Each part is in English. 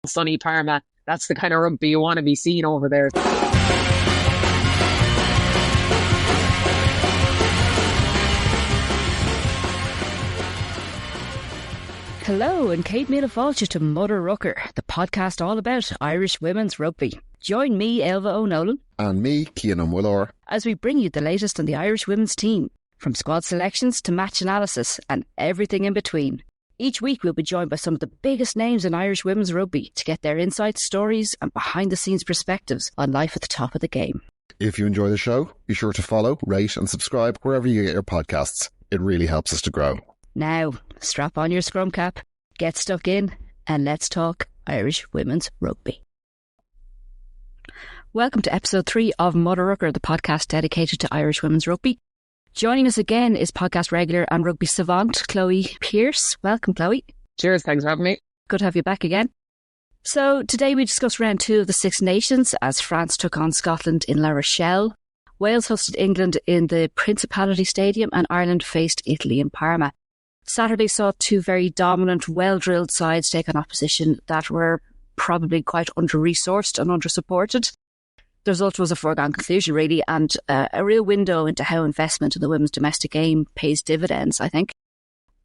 sunny Parma. That's the kind of rugby you want to be seeing over there. Hello and Kate Míle Fáilte to Mother Rucker, the podcast all about Irish women's rugby. Join me, Ailbhe O'Nolan. And me, Cian Willor. As we bring you the latest on the Irish women's team, from squad selections to match analysis and everything in between. Each week we'll be joined by some of the biggest names in Irish women's rugby to get their insights, stories and behind-the-scenes perspectives on life at the top of the game. If you enjoy the show, be sure to follow, rate and subscribe wherever you get your podcasts. It really helps us to grow. Now, strap on your scrum cap, get stuck in, and let's talk Irish women's rugby. Welcome to episode 3 of Mother Rucker, the podcast dedicated to Irish women's rugby. Joining us again is podcast regular and rugby savant, Chloe Pearce. Welcome, Chloe. Cheers, thanks for having me. Good to have you back again. So today we discuss round 2 of the Six Nations as France took on Scotland in La Rochelle. Wales hosted England in the Principality Stadium and Ireland faced Italy in Parma. Saturday saw 2 very dominant, well-drilled sides take on opposition that were probably quite under-resourced and under-supported. The result was a foregone conclusion, really, and a real window into how investment in the women's domestic game pays dividends, I think.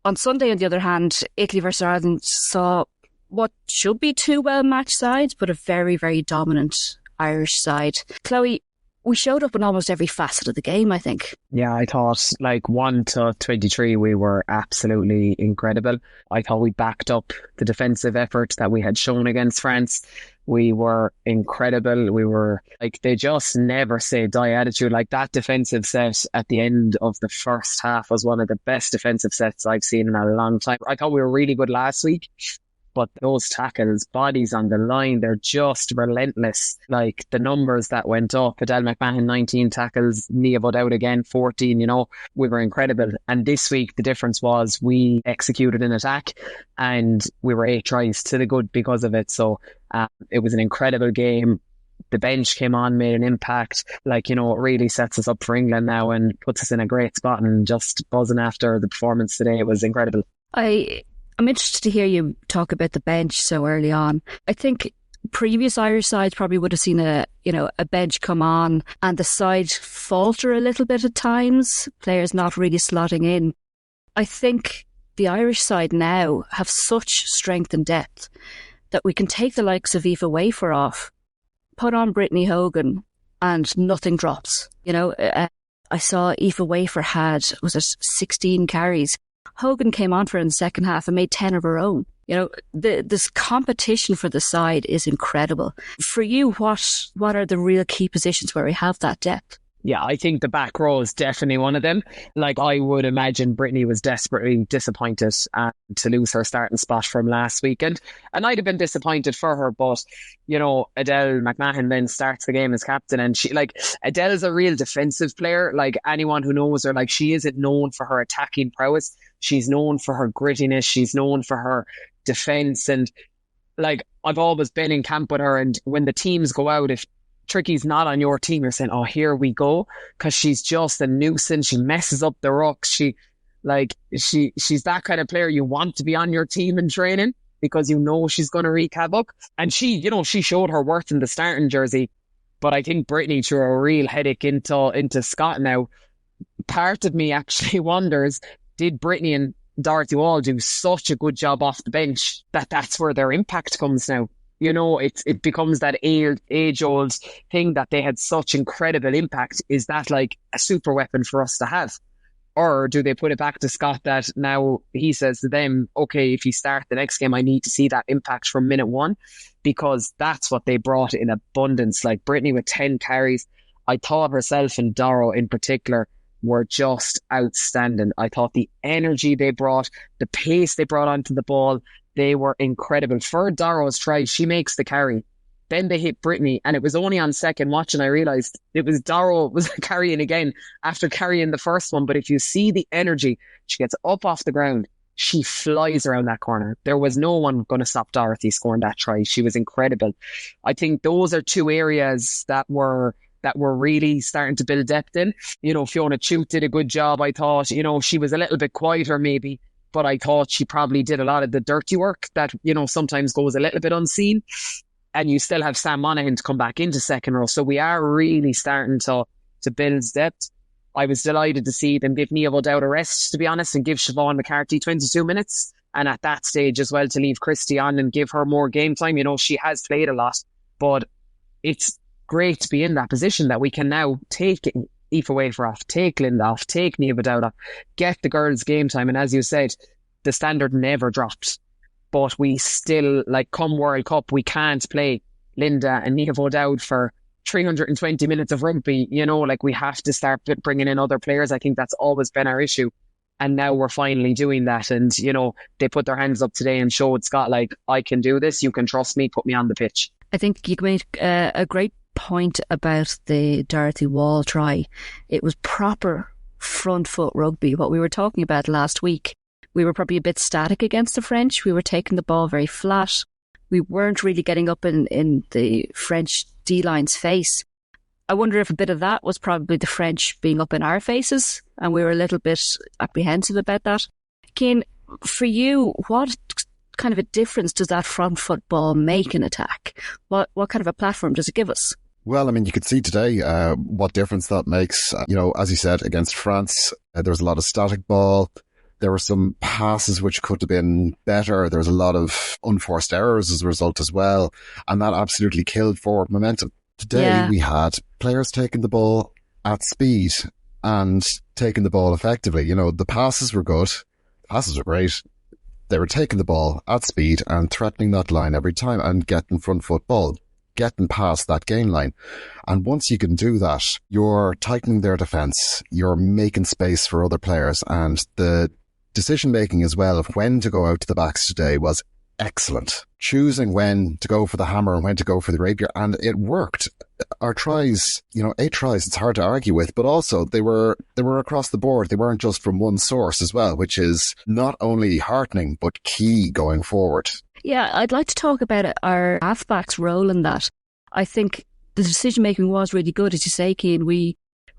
On Sunday, on the other hand, Italy versus Ireland saw what should be 2 well-matched sides, but a very, very dominant Irish side. Chloe, we showed up in almost every facet of the game, I think. Yeah, I thought 1 to 23 we were absolutely incredible. I thought we backed up the defensive effort that we had shown against France. We were incredible. We were they just never say die attitude. That defensive set at the end of the first half was one of the best defensive sets I've seen in a long time. I thought we were really good last week. But those tackles, bodies on the line, they're just relentless. The numbers that went up, Adele McMahon, 19 tackles, Nia Budd again, 14, we were incredible. And this week, the difference was we executed an attack and we were 8 tries to the good because of it. So it was an incredible game. The bench came on, made an impact. It really sets us up for England now and puts us in a great spot, and just buzzing after the performance today. It was incredible. I'm interested to hear you talk about the bench so early on. I think previous Irish sides probably would have seen a bench come on and the side falter a little bit at times, players not really slotting in. I think the Irish side now have such strength and depth that we can take the likes of Aoife Wafer off, put on Brittany Hogan, and nothing drops. I saw Aoife Wafer had, 16 carries. Hogan came on for her in the second half and made 10 of her own. This competition for the side is incredible. For you, what are the real key positions where we have that depth? Yeah, I think the back row is definitely one of them. I would imagine Brittany was desperately disappointed to lose her starting spot from last weekend. And I'd have been disappointed for her, but, Adele McMahon then starts the game as captain. And she, Adele is a real defensive player. Anyone who knows her, she isn't known for her attacking prowess. She's known for her grittiness. She's known for her defence. And, I've always been in camp with her. And when the teams go out, if Tricky's not on your team, you're saying, oh, here we go, because she's just a nuisance. She messes up the rucks. She's that kind of player you want to be on your team in training, because she's going to wreak havoc. And she showed her worth in the starting jersey. But I think Brittany threw a real headache into Scott now. Part of me actually wonders, did Brittany and Dorothy Wall do such a good job off the bench that's where their impact comes now? It becomes that age-old thing that they had such incredible impact. Is that a super weapon for us to have? Or do they put it back to Scott that now he says to them, okay, if you start the next game, I need to see that impact from minute 1, because that's what they brought in abundance. Brittany with 10 carries. I thought herself and Doro in particular were just outstanding. I thought the energy they brought, the pace they brought onto the ball, they were incredible. For Doro's try, she makes the carry. Then they hit Brittany, and it was only on second watch and I realised it was Doro was carrying again after carrying the first one. But if you see the energy, she gets up off the ground, she flies around that corner. There was no one going to stop Dorothy scoring that try. She was incredible. I think those are 2 areas that were really starting to build depth in. Fiona Chute did a good job, I thought. She was a little bit quieter maybe but I thought she probably did a lot of the dirty work that, sometimes goes a little bit unseen. And you still have Sam Monaghan to come back into second row. So we are really starting to build depth. I was delighted to see them give Niamh O'Dowd a rest, to be honest, and give Siobhan McCarthy 22 minutes. And at that stage as well, to leave Christy on and give her more game time. She has played a lot, but it's great to be in that position that we can now take Aoife Wayfroth, take Linda off, take Niamh O'Dowd off, get the girls game time. And as you said, the standard never dropped. But we still, come World Cup, we can't play Linda and Niamh O'Dowd for 320 minutes of rugby. We have to start bringing in other players. I think that's always been our issue. And now we're finally doing that. And, they put their hands up today and showed Scott, I can do this. You can trust me. Put me on the pitch. I think you made a great point about the Dorothy Wall try. It was proper front foot rugby, what we were talking about last week. We were probably a bit static against the French. We were taking the ball very flat. We weren't really getting up in the French D-line's face. I wonder if a bit of that was probably the French being up in our faces, and we were a little bit apprehensive about that. Cian, for you, what kind of a difference does that front foot ball make in attack? What kind of a platform does it give us? Well, you could see today what difference that makes. As you said, against France, there was a lot of static ball. There were some passes which could have been better. There was a lot of unforced errors as a result as well. And that absolutely killed forward momentum. Today we had players taking the ball at speed and taking the ball effectively. The passes were good. The passes were great. They were taking the ball at speed and threatening that line every time and getting front foot ball, getting past that gain line. And once you can do that, you're tightening their defence. You're making space for other players, and the decision-making as well of when to go out to the backs today was excellent. Choosing when to go for the hammer and when to go for the rapier, and it worked. Our tries, 8 tries, it's hard to argue with, but also they were across the board. They weren't just from one source as well, which is not only heartening, but key going forward. Yeah, I'd like to talk about our halfback's role in that. I think the decision-making was really good. As you say, Cian, we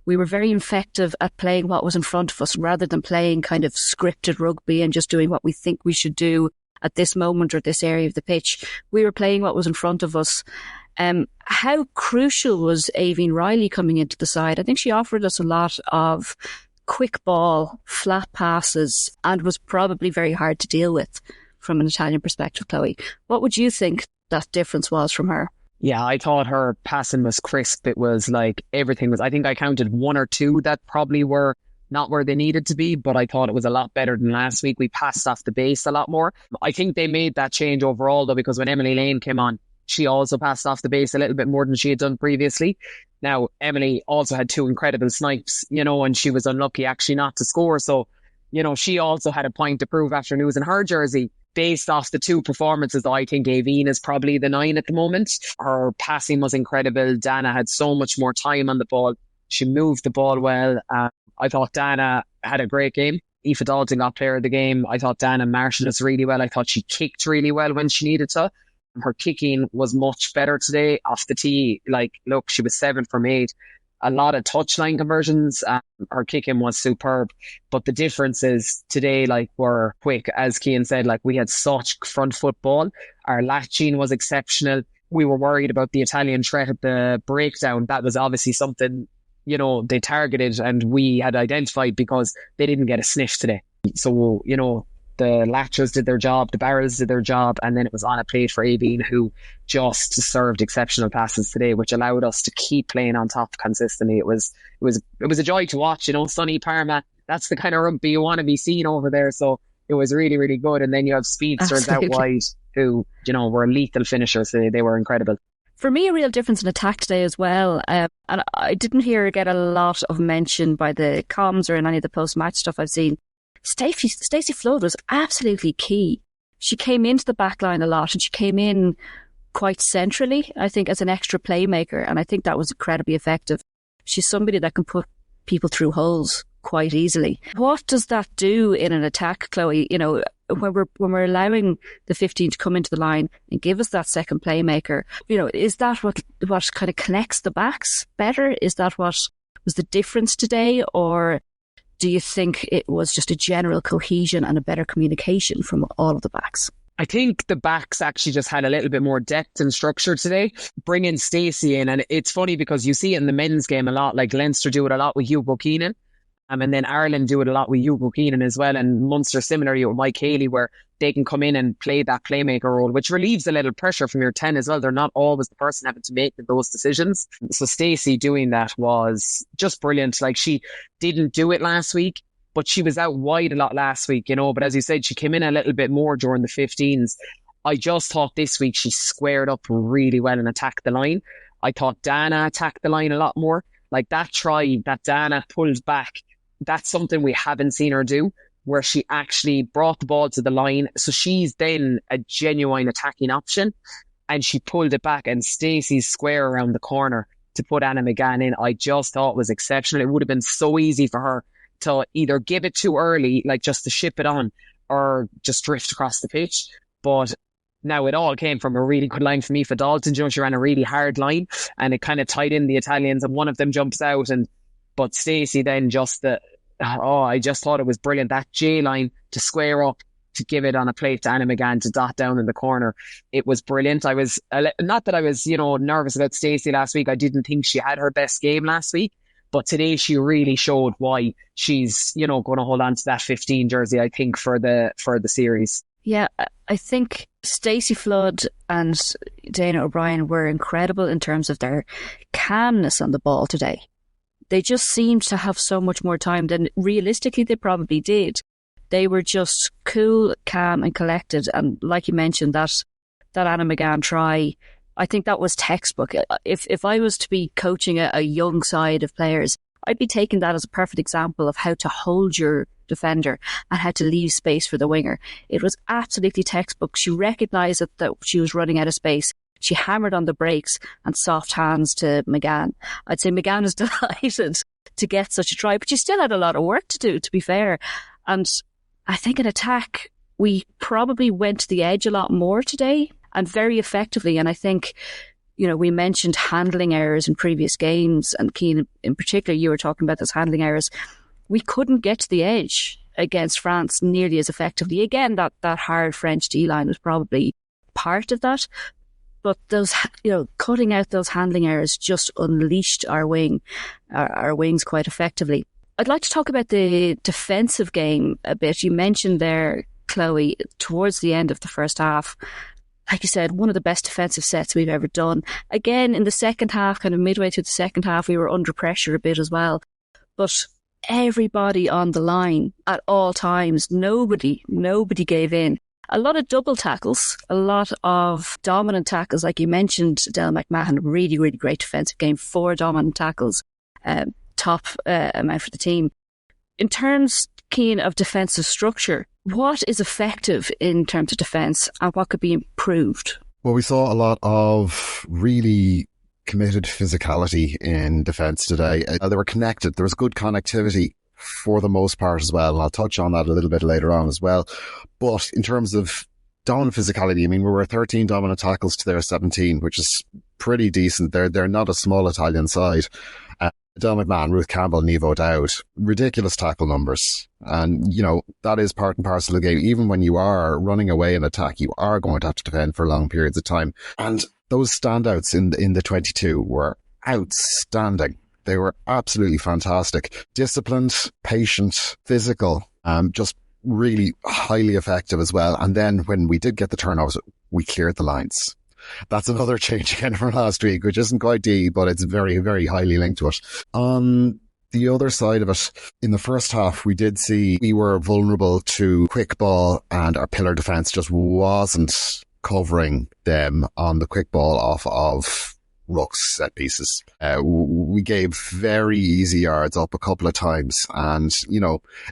were very effective at playing what was in front of us rather than playing kind of scripted rugby and just doing what we think we should do at this moment or this area of the pitch. We were playing what was in front of us. How crucial was Aoibhinn Riley coming into the side? I think she offered us a lot of quick ball, flat passes, and was probably very hard to deal with from an Italian perspective, Chloe. What would you think that difference was from her? Yeah, I thought her passing was crisp. It was everything was, I think I counted 1 or 2 that probably were not where they needed to be, but I thought it was a lot better than last week. We passed off the base a lot more. I think they made that change overall though, because when Emily Lane came on, she also passed off the base a little bit more than she had done previously. Now, Emily also had 2 incredible snipes, and she was unlucky actually not to score. So, she also had a point to prove after losing her jersey. Based off the 2 performances, I think Aoibhinn is probably the 9 at the moment. Her passing was incredible. Dana had so much more time on the ball. She moved the ball well. I thought Dana had a great game. Aoife Dalton got player of the game. I thought Dana marshalled us really well. I thought she kicked really well when she needed to. Her kicking was much better today off the tee. Look, she was 7 from 8. A lot of touchline conversions. Her kicking was superb. But the difference is today, were quick. As Cian said, we had such front football. Our latching was exceptional. We were worried about the Italian threat at the breakdown. That was obviously something, they targeted and we had identified because they didn't get a sniff today. So, the latches did their job, the barrels did their job, and then it was on a plate for Aoibhinn, who just served exceptional passes today, which allowed us to keep playing on top consistently. It was a joy to watch, sunny Parma. That's the kind of rugby you want to be seeing over there. So it was really, really good. And then you have speedsters out wide who, were lethal finishers. They were incredible. For me, a real difference in attack today as well. And I didn't hear her get a lot of mention by the comms or in any of the post-match stuff I've seen. Stacey Flood was absolutely key. She came into the back line a lot and she came in quite centrally, I think, as an extra playmaker. And I think that was incredibly effective. She's somebody that can put people through holes quite easily. What does that do in an attack, Chloe? When we're allowing the 15 to come into the line and give us that second playmaker, is that what kind of connects the backs better? Is that what was the difference today? Or do you think it was just a general cohesion and a better communication from all of the backs? I think the backs actually just had a little bit more depth and structure today. Bringing Stacey in, and it's funny because you see it in the men's game a lot, like Leinster do it a lot with Hugo Keenan. And then Ireland do it a lot with Hugo Keenan as well. And Munster similarly with Mike Haley, where they can come in and play that playmaker role, which relieves a little pressure from your 10 as well. They're not always the person having to make those decisions. So Stacey doing that was just brilliant. Like, she didn't do it last week, but she was out wide a lot last week, you know. But as you said, she came in a little bit more during the 15s. I just thought this week she squared up really well and attacked the line. I thought Dana attacked the line a lot more. Like, that try that Dana pulled back, that's something we haven't seen her do, where she actually brought the ball to the line. So she's then a genuine attacking option, and she pulled it back, and Stacey's square around the corner to put Anna McGann in, I just thought was exceptional. It would have been so easy for her to either give it too early, like just to ship it on, or just drift across the pitch. But now it all came from a really good line from Aoife Dalton. You know, she ran a really hard line, and it kind of tied in the Italians, and one of them jumps out, but Stacey then I just thought it was brilliant. That J line to square up, to give it on a plate to Anna McGann to dot down in the corner. It was brilliant. I was, not that I was, nervous about Stacey last week. I didn't think she had her best game last week, but today she really showed why she's, going to hold on to that 15 jersey, I think, for the series. Yeah, I think Stacey Flood and Dana O'Brien were incredible in terms of their calmness on the ball today. They just seemed to have so much more time than realistically they probably did. They were just cool, calm and collected. And like you mentioned, that Anna McGann try, I think that was textbook. If I was to be coaching a young side of players, I'd be taking that as a perfect example of how to hold your defender and how to leave space for the winger. It was absolutely textbook. She recognised that she was running out of space. She hammered on the brakes and soft hands to McGann. I'd say McGann is delighted to get such a try, but she still had a lot of work to do, to be fair. And I think in attack, we probably went to the edge a lot more today and very effectively. And I think, we mentioned handling errors in previous games, and Keane in particular, you were talking about those handling errors. We couldn't get to the edge against France nearly as effectively. Again, that hard French D-line was probably part of that. But those, cutting out those handling errors just unleashed our wings quite effectively. I'd like to talk about the defensive game a bit. You mentioned there, Chloe, towards the end of the first half, like you said, one of the best defensive sets we've ever done. Again, in the second half, kind of midway through the second half, we were under pressure a bit as well. But everybody on the line at all times, nobody gave in. A lot of double tackles, a lot of dominant tackles. Like you mentioned, Del McMahon, really, really great defensive game, 4 dominant tackles, top amount for the team. In terms, Keane, of defensive structure, what is effective in terms of defence and what could be improved? Well, we saw a lot of really committed physicality in defence today. They were connected. There was good connectivity for the most part as well. And I'll touch on that a little bit later on as well. But in terms of dominant physicality, I mean, we were 13 dominant tackles to their 17, which is pretty decent. They're not a small Italian side. Del McMahon, Ruth Campbell, Nevo Dowd, ridiculous tackle numbers. And, that is part and parcel of the game. Even when you are running away in attack, you are going to have to defend for long periods of time. And those standouts in the 22 were outstanding. They were absolutely fantastic. Disciplined, patient, physical, just really highly effective as well. And then when we did get the turnovers, we cleared the lines. That's another change again from last week, which isn't quite deep, but it's very, very highly linked to it. On the other side of it, in the first half, we did see we were vulnerable to quick ball, and our pillar defence just wasn't covering them on the quick ball off of rucks set pieces. We gave very easy yards up a couple of times, and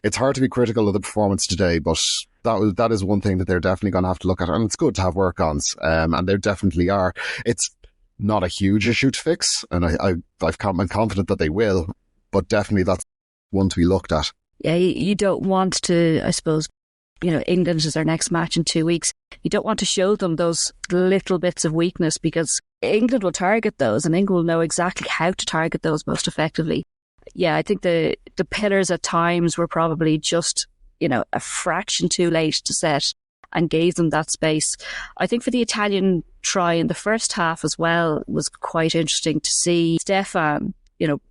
it's hard to be critical of the performance today, but that is one thing that they're definitely going to have to look at, and it's good to have work-ons, and there definitely are. It's not a huge issue to fix, and I'm confident that they will, but definitely that's one to be looked at. Yeah, you don't want to, I suppose, England is their next match in 2 weeks. You don't want to show them those little bits of weakness, because England will target those, and England will know exactly how to target those most effectively. yeah, I think the pillars at times were probably just, a fraction too late to set and gave them that space. I think for the Italian try in the first half as well was quite interesting to see Stefan,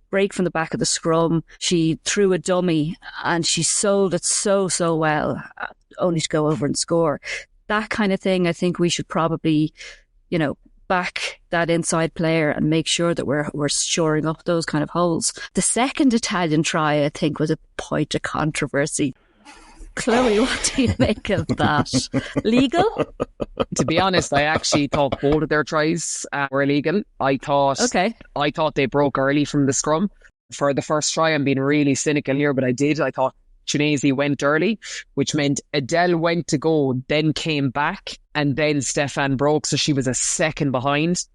break from the back of the scrum. She threw a dummy and she sold it so well, only to go over and score. That kind of thing, I think we should probably, back that inside player and make sure that we're shoring up those kind of holes. The second Italian try, I think, was a point of controversy. Chloe, what do you make of that? Legal? To be honest, I actually thought both of their tries were illegal. I thought they broke early from the scrum. For the first try, I'm being really cynical here, but I thought Tunisia went early, which meant Adele went to go, then came back, and then Stefan broke, so she was a second behind.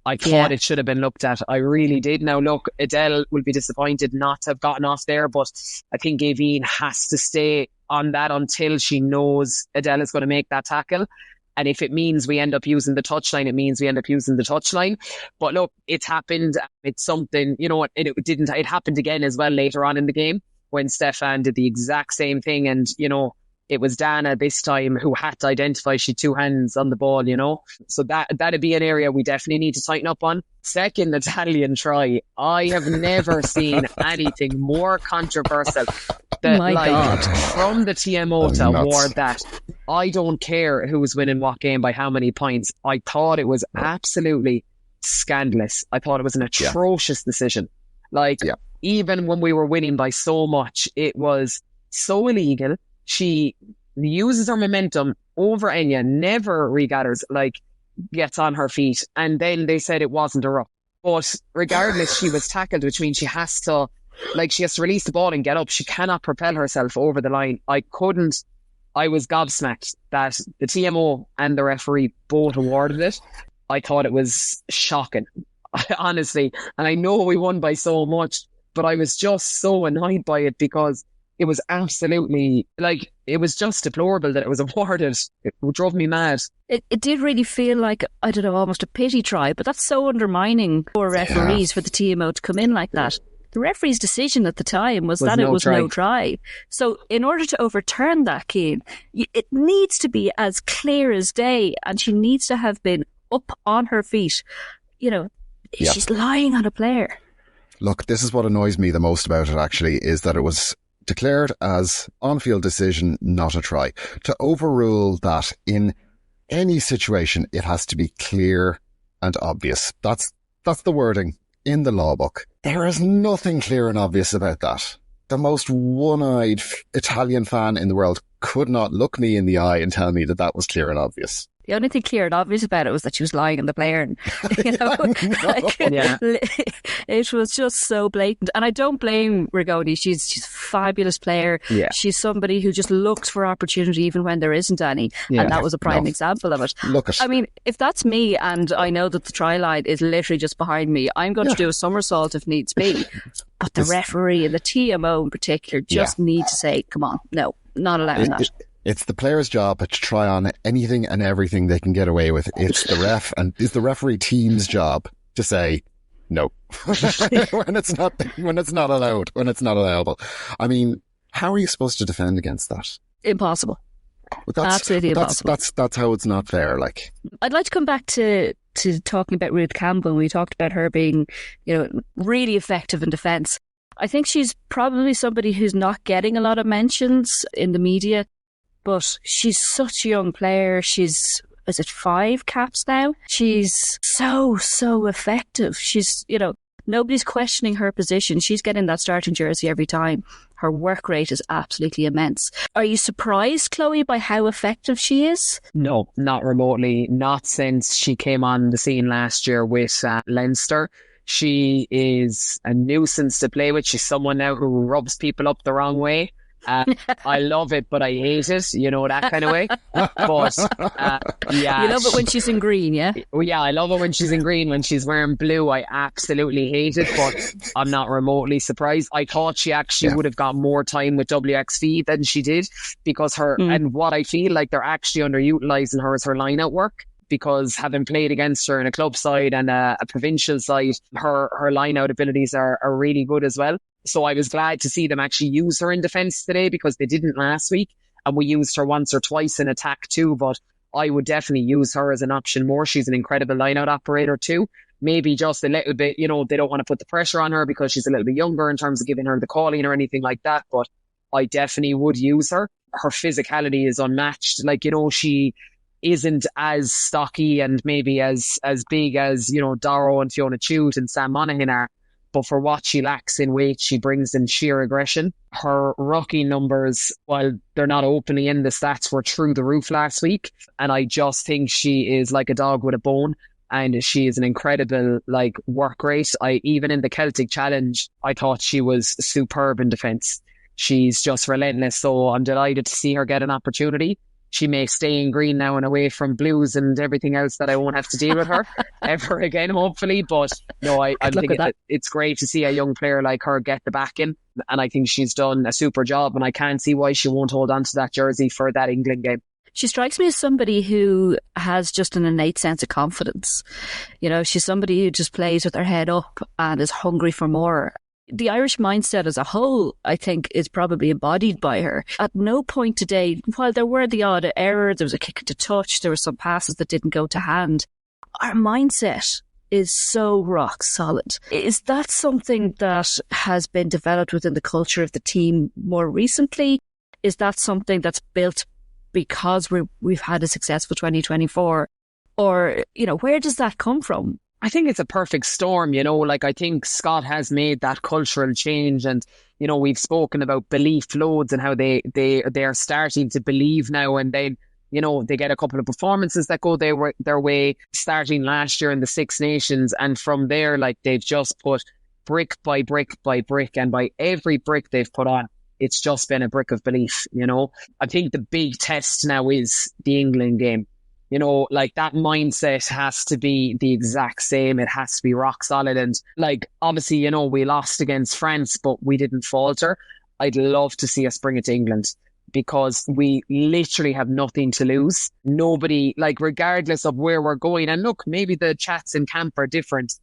I thought it should have been looked at. I really did. Now, look, Adele will be disappointed not to have gotten off there, but I think Gavin has to stay on that until she knows Adele is going to make that tackle. And if it means we end up using the touchline, it means we end up using the touchline. But look, it's happened. It's something, it happened again as well later on in the game when Stefan did the exact same thing. And, it was Dana this time who had to identify she had two hands on the ball, So that'd be an area we definitely need to tighten up on. Second Italian try. I have never seen anything more controversial than from the TMO to award that. I don't care who was winning what game by how many points. I thought it was absolutely scandalous. I thought it was an atrocious decision. Even when we were winning by so much, it was so illegal. She uses her momentum over Enya, never regathers, gets on her feet. And then they said it wasn't a ruck. But regardless, she was tackled, which means she has to release the ball and get up. She cannot propel herself over the line. I was gobsmacked that the TMO and the referee both awarded it. I thought it was shocking, honestly. And I know we won by so much, but I was just so annoyed by it because it was absolutely, it was just deplorable that it was awarded. It drove me mad. It did really feel like, I don't know, almost a pity try, but that's so undermining for referees for the TMO to come in like that. The referee's decision at the time was that it was no try. So in order to overturn that, Cian, it needs to be as clear as day, and she needs to have been up on her feet. She's lying on a player. Look, this is what annoys me the most about it, actually, is that it was declared as on-field decision, not a try. To overrule that in any situation, it has to be clear and obvious. That's the wording in the law book. There is nothing clear and obvious about that. The most one-eyed Italian fan in the world could not look me in the eye and tell me that was clear and obvious. The only thing clear and obvious about it was that she was lying on the player. And, it was just so blatant. And I don't blame Rigoni. She's a fabulous player. Yeah. She's somebody who just looks for opportunity even when there isn't any. Yeah. And that was a prime example of it. I mean, if that's me and I know that the try line is literally just behind me, I'm going to do a somersault if needs be. But the referee and the TMO in particular just need to say, come on, no, not allowing that. It's the player's job to try on anything and everything they can get away with. It's the ref and it's the referee team's job to say no when it's not allowed, when it's not allowable. I mean, how are you supposed to defend against that? Impossible. Absolutely impossible. That's how it's not fair. I'd like to come back to talking about Ruth Campbell. We talked about her being, really effective in defence. I think she's probably somebody who's not getting a lot of mentions in the media. But she's such a young player. She's, is it 5 caps now? She's so effective. She's, nobody's questioning her position. She's getting that starting jersey every time. Her work rate is absolutely immense. Are you surprised, Chloe, by how effective she is? No, not remotely. Not since she came on the scene last year with Leinster. She is a nuisance to play with. She's someone now who rubs people up the wrong way. I love it, but I hate it, that kind of way. But you love it when she's in green, yeah? Yeah, I love it when she's in green. When she's wearing blue, I absolutely hate it, but I'm not remotely surprised. I thought she actually would have got more time with WXV than she did, because and what I feel like they're actually underutilising her is her line-out work. Because having played against her in a club side and a provincial side, her line-out abilities are really good as well. So I was glad to see them actually use her in defence today because they didn't last week. And we used her once or twice in attack too. But I would definitely use her as an option more. She's an incredible line-out operator too. Maybe just a little bit, they don't want to put the pressure on her because she's a little bit younger in terms of giving her the calling or anything like that. But I definitely would use her. Her physicality is unmatched. She isn't as stocky and maybe as big as, Darrow and Fiona Chute and Sam Monaghan are. But for what she lacks in weight, she brings in sheer aggression. Her rookie numbers, while they're not openly in the stats, were through the roof last week. And I just think she is like a dog with a bone. And she is an incredible, work rate. Even in the Celtic Challenge, I thought she was superb in defence. She's just relentless. So I'm delighted to see her get an opportunity. She may stay in green now and away from blues and everything else that I won't have to deal with her ever again, hopefully. But no, I think it's great to see a young player like her get the backing. And I think she's done a super job. And I can't see why she won't hold on to that jersey for that England game. She strikes me as somebody who has just an innate sense of confidence. She's somebody who just plays with her head up and is hungry for more. The Irish mindset as a whole, I think, is probably embodied by her. At no point today, while there were the odd error, there was a kick to touch, there were some passes that didn't go to hand, our mindset is so rock solid. Is that something that has been developed within the culture of the team more recently? Is that something that's built because we've had a successful 2024? Or, where does that come from? I think it's a perfect storm, I think Scott has made that cultural change and, we've spoken about belief loads and how they are starting to believe now and then, they get a couple of performances that go their way starting last year in the Six Nations. And from there, they've just put brick by brick by brick, and by every brick they've put on, it's just been a brick of belief, I think the big test now is the England game. That mindset has to be the exact same. It has to be rock solid. And obviously, we lost against France, but we didn't falter. I'd love to see us bring it to England because we literally have nothing to lose. Nobody, regardless of where we're going. And look, maybe the chats in camp are different.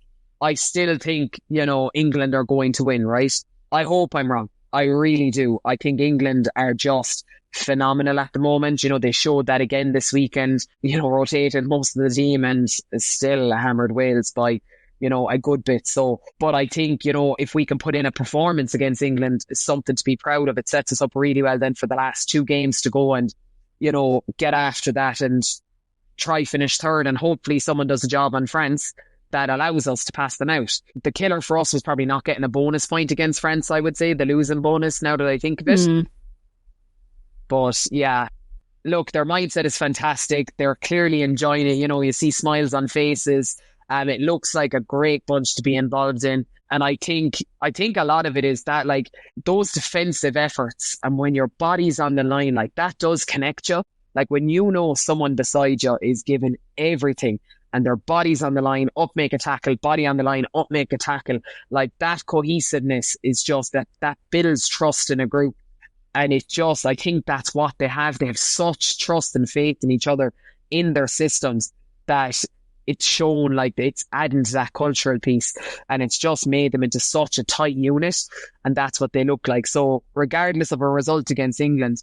I still think, England are going to win, right? I hope I'm wrong. I really do. I think England are just phenomenal at the moment. They showed that again this weekend, rotated most of the team and still hammered Wales by, a good bit. So, but I think, if we can put in a performance against England, it's something to be proud of. It sets us up really well then for the last two games to go and, get after that and try finish third. And hopefully someone does a job on France that allows us to pass them out. The killer for us was probably not getting a bonus point against France, I would say, the losing bonus now that I think of it. But yeah, look, their mindset is fantastic. They're clearly enjoying it. You see smiles on faces and it looks like a great bunch to be involved in. And I think a lot of it is that those defensive efforts and when your body's on the line, that does connect you. When someone beside you is giving everything and their body's on the line, up, make a tackle, body on the line, up, make a tackle. That cohesiveness is just that builds trust in a group. And I think that's what they have. They have such trust and faith in each other in their systems that it's shown it's adding to that cultural piece. And it's just made them into such a tight unit. And that's what they look like. So regardless of a result against England,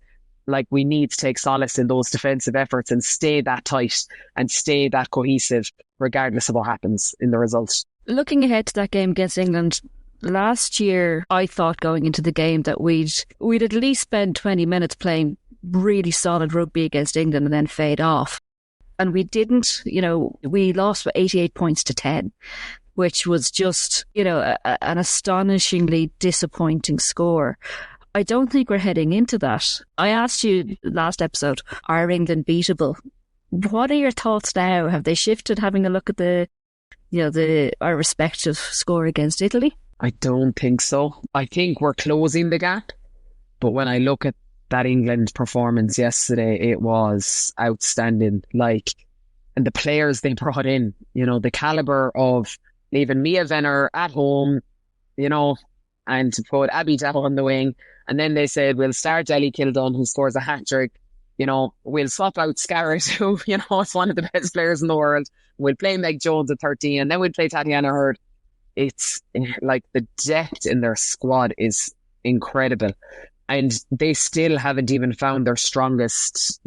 we need to take solace in those defensive efforts and stay that tight and stay that cohesive, regardless of what happens in the result. Looking ahead to that game against England, last year, I thought going into the game that we'd at least spend 20 minutes playing really solid rugby against England and then fade off. And we didn't, we lost 88 points to 10, which was just, an astonishingly disappointing score. I don't think we're heading into that. I asked you last episode, are England beatable? What are your thoughts now? Have they shifted having a look at our respective score against Italy? I don't think so. I think we're closing the gap. But when I look at that England performance yesterday, it was outstanding. And the players they brought in, the caliber of leaving Mia Venner at home, and to put Abby Dow on the wing. And then they said, we'll start Ellie Kildon, who scores a hat-trick. We'll swap out Scarrett, who, is one of the best players in the world. We'll play Meg Jones at 13, and then we'll play Tatiana Hurd. it's like the depth in their squad is incredible. And they still haven't even found their strongest,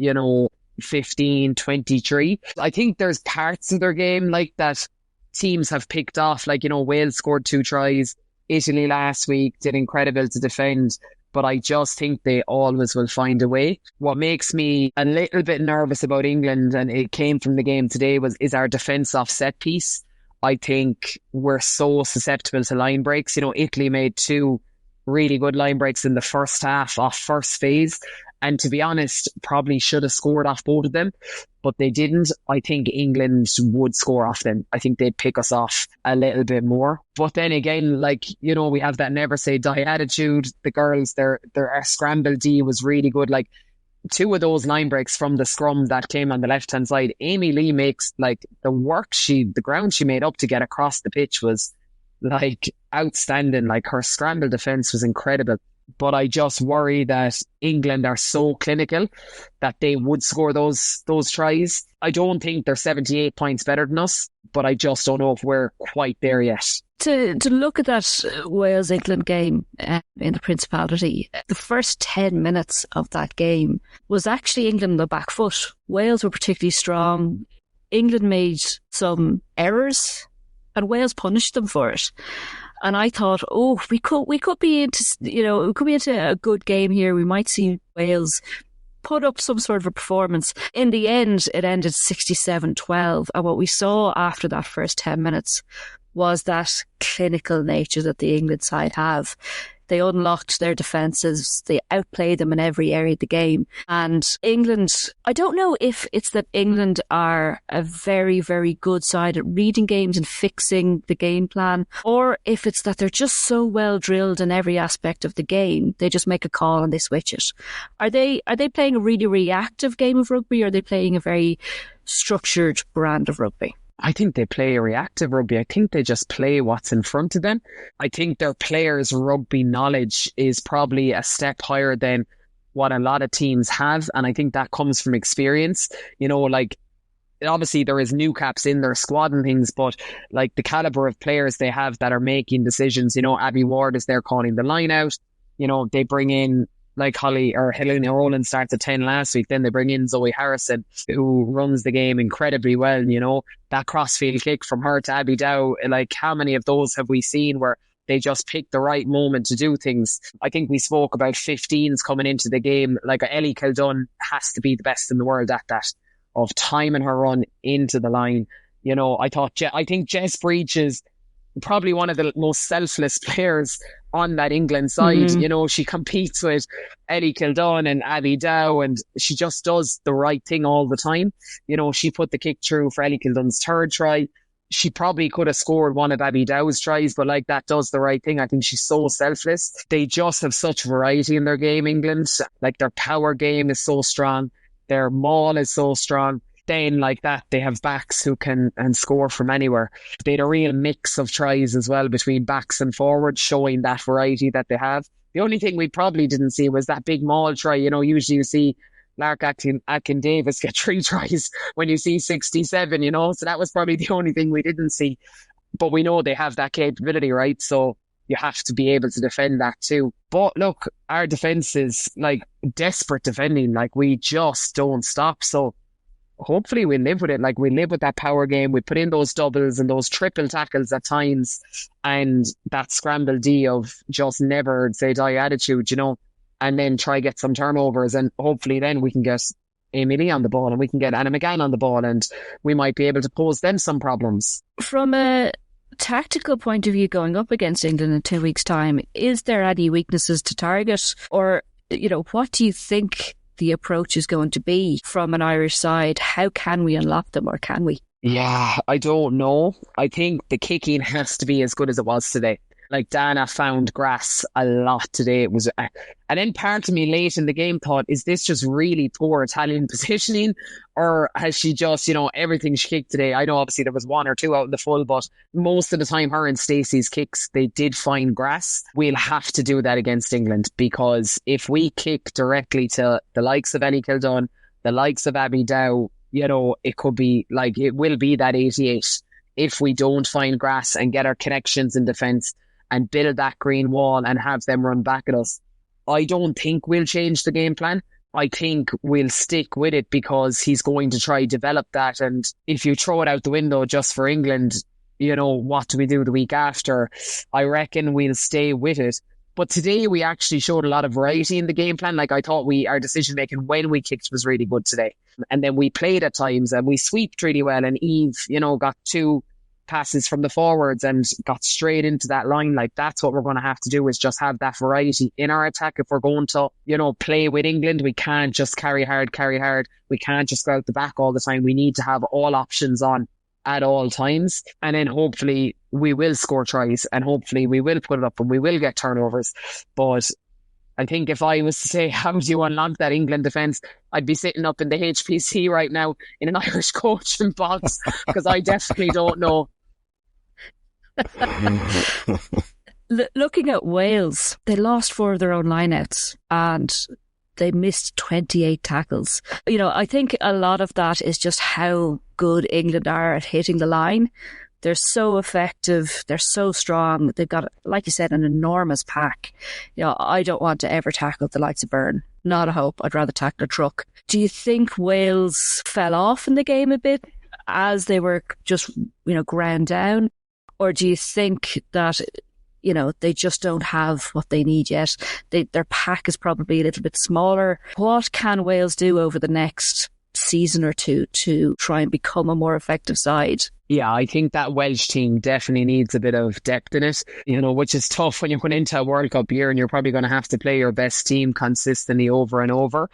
15, 23. I think there's parts of their game like that teams have picked off. Like, Wales scored 2 tries. Italy last week did incredible to defend. But I just think they always will find a way. What makes me a little bit nervous about England, and it came from the game today, is our defence off set piece. I think we're so susceptible to line breaks. Italy made 2 really good line breaks in the first half off first phase. And to be honest, probably should have scored off both of them, but they didn't. I think England would score off them. I think they'd pick us off a little bit more. But then again, we have that never say die attitude. The girls, their scramble D was really good. 2 of those line breaks from the scrum that came on the left-hand side, Amy Lee makes the ground she made up to get across the pitch was outstanding. Her scramble defence was incredible. But I just worry that England are so clinical that they would score those tries. I don't think they're 78 points better than us, but I just don't know if we're quite there yet. To look at that Wales-England game in the Principality, the first 10 minutes of that game was actually England on the back foot. Wales were particularly strong. England made some errors and Wales punished them for it. And I thought, we could be into a good game here. We might see Wales put up some sort of a performance. In the end, it ended 67-12. And what we saw after that first 10 minutes was that clinical nature that the England side have. They unlocked their defences. They outplayed them in every area of the game. And England, I don't know if it's that England are a very, very good side at reading games and fixing the game plan, or if it's that they're just so well drilled in every aspect of the game, they just make a call and they switch it. Are they playing a really reactive game of rugby, or are they playing a very structured brand of rugby? I think they play a reactive rugby. I think they just play what's in front of them. I think their players' rugby knowledge is probably a step higher than what a lot of teams have. And I think that comes from experience. Obviously there is new caps in their squad and things, but the caliber of players they have that are making decisions, Abby Ward is there calling the line out. They bring in Helena Rowland starts at 10 last week. Then they bring in Zoe Harrison, who runs the game incredibly well. That crossfield kick from her to Abby Dow, how many of those have we seen where they just pick the right moment to do things? I think we spoke about 15s coming into the game. Ellie Kildunn has to be the best in the world at that, of timing her run into the line. I think Jess Breach is probably one of the most selfless players on that England side. Mm-hmm. She competes with Ellie Kildunn and Abby Dow, and she just does the right thing all the time. She put the kick through for Ellie Kildunn's 3rd try. She probably could have scored one of Abby Dow's tries, but that does the right thing. I think she's so selfless. They just have such variety in their game, England. Their power game is so strong. Their maul is so strong. Then they have backs who can and score from anywhere. They had a real mix of tries as well between backs and forwards, showing that variety that they have. The only thing we probably didn't see was that big maul try. Usually you see Lark Atkin Davis get 3 tries when you see 67, so that was probably the only thing we didn't see. But we know they have that capability, right? So you have to be able to defend that too. But look, our defence is desperate defending. We just don't stop. So hopefully we live with it. We live with that power game. We put in those doubles and those triple tackles at times, and that scramble D of just never say die attitude, and then try get some turnovers, and hopefully then we can get Amy Lee on the ball and we can get Anna McGann on the ball, and we might be able to pose them some problems. From a tactical point of view, going up against England in 2 weeks' time, is there any weaknesses to target, or what do you think the approach is going to be from an Irish side? How can we unlock them, or can we? Yeah, I don't know. I think the kicking has to be as good as it was today. Dana found grass a lot today. It was, and then part of me late in the game thought, is this just really poor Italian positioning, or has she just, everything she kicked today? I know obviously there was 1 or 2 out in the full, but most of the time her and Stacey's kicks, they did find grass. We'll have to do that against England, because if we kick directly to the likes of Ellie Kildunn, the likes of Abby Dow, it could be it will be that 88. if we don't find grass and get our connections in defence and build that green wall and have them run back at us, I don't think we'll change the game plan. I think we'll stick with it because he's going to try develop that. And if you throw it out the window just for England, what do we do the week after? I reckon we'll stay with it. But today we actually showed a lot of variety in the game plan. Like I thought our decision making when we kicked was really good today. And then we played at times and we sweeped really well. And Eve, got 2 passes from the forwards and got straight into that line. Like that's what we're going to have to do, is just have that variety in our attack. If we're going to, play with England, we can't just carry hard. We can't just go out the back all the time. We need to have all options on at all times. And then hopefully we will score tries and hopefully we will put it up and we will get turnovers. But I think if I was to say, how do you unlock that England defence, I'd be sitting up in the HPC right now in an Irish coaching box, because I definitely don't know. Looking at Wales, they lost 4 of their own lineouts and they missed 28 tackles. I think a lot of that is just how good England are at hitting the line. They're so effective. They're so strong. They've got, like you said, an enormous pack. I don't want to ever tackle the likes of Byrne. Not a hope. I'd rather tackle a truck. Do you think Wales fell off in the game a bit as they were just, ground down? Or do you think that, they just don't have what they need yet? Their pack is probably a little bit smaller. What can Wales do over the next season or two to try and become a more effective side? Yeah, I think that Welsh team definitely needs a bit of depth in it, which is tough when you're going into a World Cup year and you're probably going to have to play your best team consistently over and over.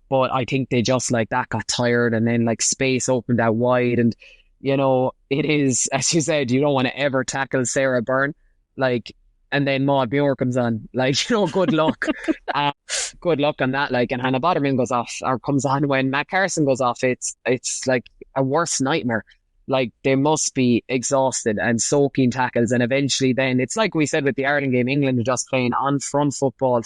But I think they just like that got tired, and then like space opened out wide. And, it is, as you said, you don't want to ever tackle Sarah Byrne. And then Maud Muir comes on, good luck. Good luck on that. And Hannah Botterman comes on when Matt Carson goes off. It's like a worse nightmare. They must be exhausted and soaking tackles. And eventually then it's like we said with the Ireland game, England are just playing on front football.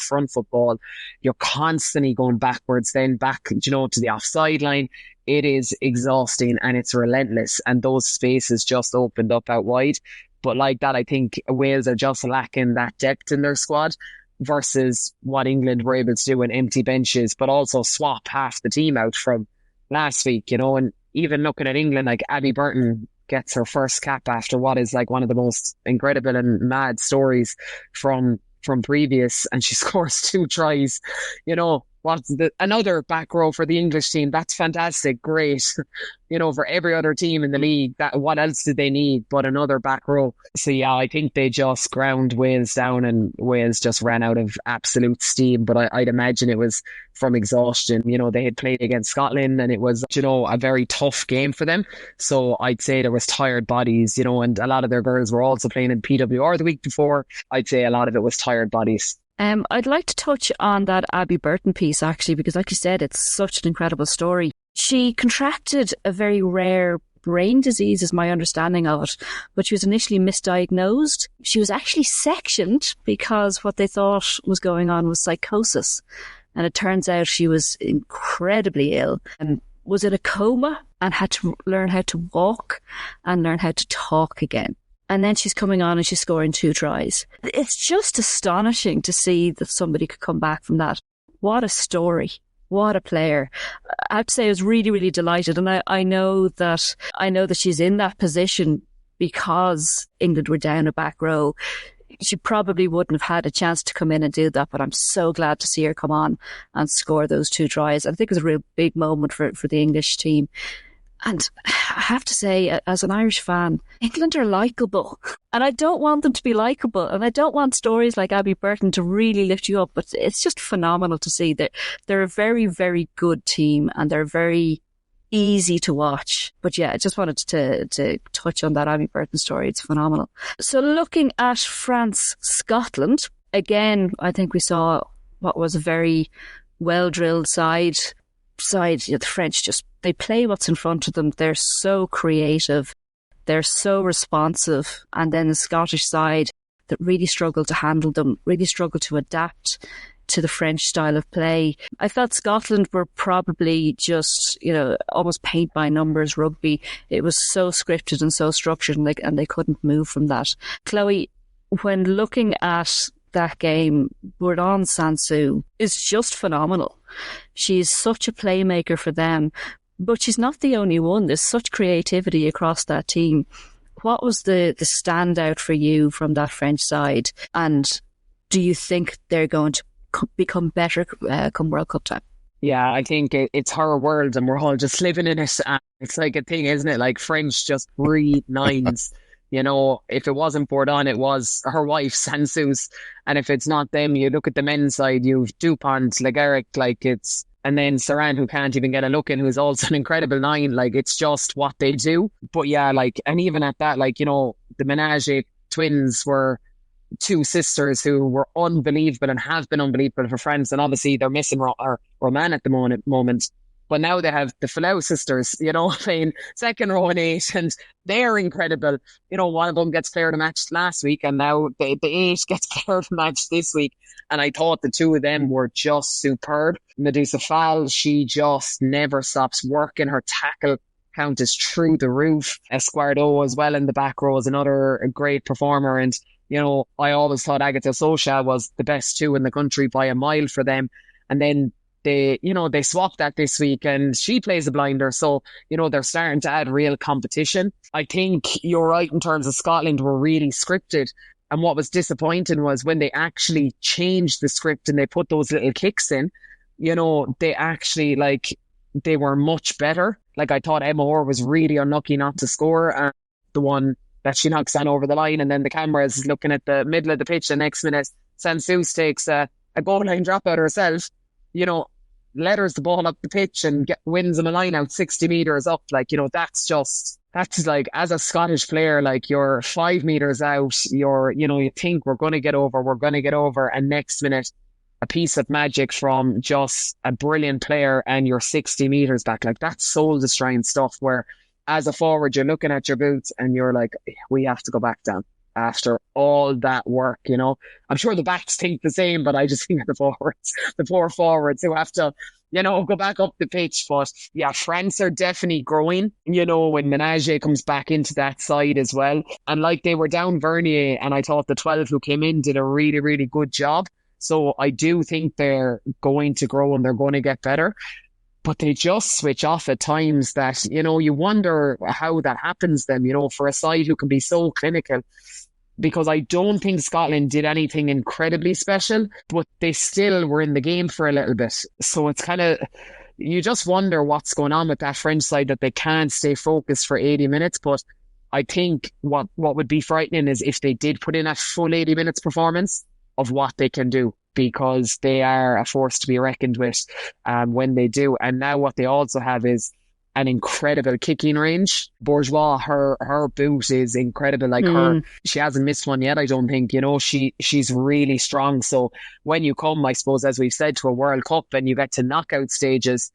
You're constantly going backwards, then back, to the offside line. It is exhausting and it's relentless. And those spaces just opened up out wide. But like that, I think Wales are just lacking that depth in their squad versus what England were able to do in empty benches, but also swap half the team out from last week, and even looking at England, like Abby Burton gets her first cap after what is like one of the most incredible and mad stories from previous, and she scores 2 tries. Another back row for the English team. That's fantastic. Great. For every other team in the league, what else did they need but another back row? So yeah, I think they just ground Wales down and Wales just ran out of absolute steam. But I'd imagine it was from exhaustion. They had played against Scotland and it was, a very tough game for them. So I'd say there was tired bodies, and a lot of their girls were also playing in PWR the week before. I'd say a lot of it was tired bodies. I'd like to touch on that Abby Burton piece, actually, because like you said, it's such an incredible story. She contracted a very rare brain disease, is my understanding of it, but she was initially misdiagnosed. She was actually sectioned because what they thought was going on was psychosis. And it turns out she was incredibly ill and was in a coma and had to learn how to walk and learn how to talk again. And then she's coming on and she's scoring 2 tries. It's just astonishing to see that somebody could come back from that. What a story. What a player. I have to say I was really, really delighted. And I know that she's in that position because England were down a back row. She probably wouldn't have had a chance to come in and do that, but I'm so glad to see her come on and score those 2 tries. I think it was a real big moment for the English team. And I have to say, as an Irish fan, England are likeable. And I don't want them to be likeable. And I don't want stories like Abby Burton to really lift you up. But it's just phenomenal to see that they're a very, very good team and they're very easy to watch. But yeah, I just wanted to touch on that Abby Burton story. It's phenomenal. So looking at France-Scotland, again, I think we saw what was a very well-drilled side. The French they play what's in front of them. They're so creative. They're so responsive. And then the Scottish side that really struggle to handle them, really struggle to adapt. to the French style of play. I felt Scotland were probably just, almost paint by numbers rugby. It was so scripted and so structured, and they couldn't move from that. Chloe, when looking at that game, Bourdon Sansu is just phenomenal. She's such a playmaker for them, but she's not the only one. There's such creativity across that team. What was the standout for you from that French side? And do you think they're going to become better come World Cup time? Yeah, I think it's her world and we're all just living in it. And it's like a thing, isn't it? Like French just breed nines. If it wasn't Bourdon, it was her wife, Sansus. And if it's not them, you look at the men's side, you've Dupont, Legaric, and then Saran, who can't even get a look in, who's also an incredible nine. It's just what they do. But yeah, and even at that, the Menage twins were two sisters who were unbelievable and have been unbelievable for France. And obviously they're missing Roman at the moment. But now they have the Falau sisters, playing second row in 8, and they're incredible. One of them gets player of the match last week, and now the 8 gets player of the match this week. And I thought the two of them were just superb. Medusa Fall, she just never stops working. Her tackle count is through the roof. Esquardo as well in the back row is another great performer. And, I always thought Agatha Socha was the best two in the country by a mile for them. And then they swapped that this week and she plays a blinder. So, they're starting to add real competition. I think you're right in terms of Scotland were really scripted. And what was disappointing was when they actually changed the script and they put those little kicks in, they actually, they were much better. I thought Emma Orr was really unlucky not to score. And the one that she knocks on over the line, and then the camera is looking at the middle of the pitch the next minute. Sansus takes a goal line drop out herself, letters the ball up the pitch and wins them a line out 60 metres up. That's as a Scottish player, you're 5 metres out, you think we're going to get over. And next minute, a piece of magic from just a brilliant player and you're 60 metres back. That's soul destroying stuff where as a forward, you're looking at your boots and you're like, we have to go back down after all that work, I'm sure the backs think the same, but I just think of the poor forwards who have to, go back up the pitch. But yeah, France are definitely growing, when Menage comes back into that side as well. And they were down Vernier, and I thought the 12 who came in did a really, really good job. So I do think they're going to grow and they're going to get better. But they just switch off at times that, you wonder how that happens then, for a side who can be so clinical. Because I don't think Scotland did anything incredibly special, but they still were in the game for a little bit. So it's you just wonder what's going on with that French side that they can't stay focused for 80 minutes. But I think what would be frightening is if they did put in a full 80 minutes performance of what they can do, because they are a force to be reckoned with when they do. And now what they also have is an incredible kicking range. Bourgeois, her boot is incredible. She hasn't missed one yet, I don't think. She's really strong. So when you come, I suppose, as we've said, to a World Cup and you get to knockout stages,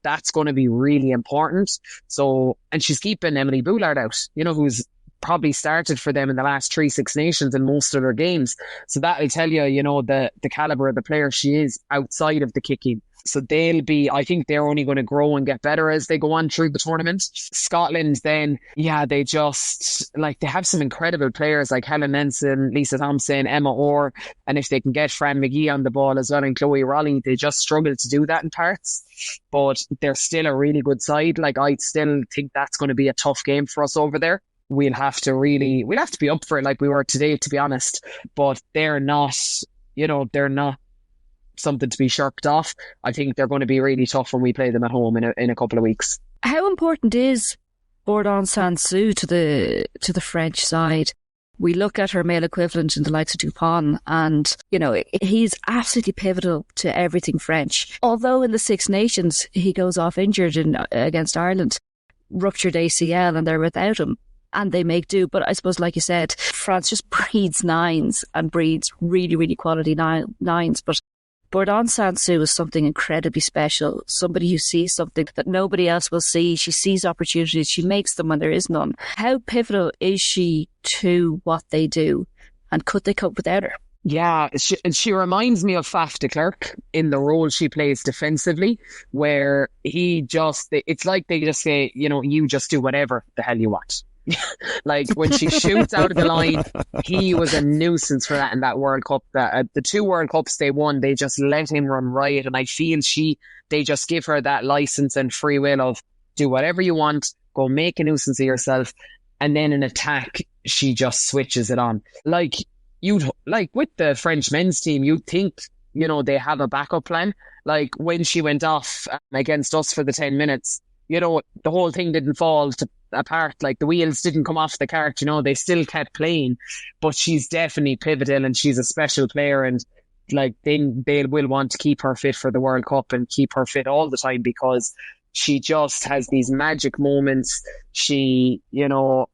that's going to be really important. So, and she's keeping Emily Boulard out, who's probably started for them in the last 3 Six Nations in most of their games. So that'll tell you, the caliber of the player she is outside of the kicking. So I think they're only going to grow and get better as they go on through the tournament. Scotland then, yeah, they just, they have some incredible players like Helen Nenson, Lisa Thompson, Emma Orr, and if they can get Fran McGee on the ball as well and Chloe Raleigh, they just struggle to do that in parts. But they're still a really good side. I still think that's going to be a tough game for us over there. We'll have to be up for it like we were today, to be honest. But they're not something to be shirked off. I think they're going to be really tough when we play them at home in a couple of weeks. How important is Bourdon Sansu to the French side? We look at her male equivalent in the likes of Dupont and, he's absolutely pivotal to everything French. Although in the Six Nations, he goes off injured against Ireland, ruptured ACL, and they're without him. And they make do. But I suppose, like you said, France just breeds nines and breeds really, really quality nines. But Bourdon Sansu is something incredibly special. Somebody who sees something that nobody else will see. She sees opportunities. She makes them when there is none. How pivotal is she to what they do? And could they cope without her? Yeah, she reminds me of Faf de Klerk in the role she plays defensively, where it's like they just say, you just do whatever the hell you want. Like when she shoots out of the line, he was a nuisance for that in that World Cup. The two World Cups they won, they just let him run riot, and I feel they just give her that license and free will of do whatever you want, go make a nuisance of yourself, and then in attack she just switches it on. Like with the French men's team, you'd think, they have a backup plan. Like when she went off against us for the 10 minutes, the whole thing didn't fall apart. Like the wheels didn't come off the cart, they still kept playing. But she's definitely pivotal and she's a special player. And like they will want to keep her fit for the World Cup and keep her fit all the time because she just has these magic moments. She,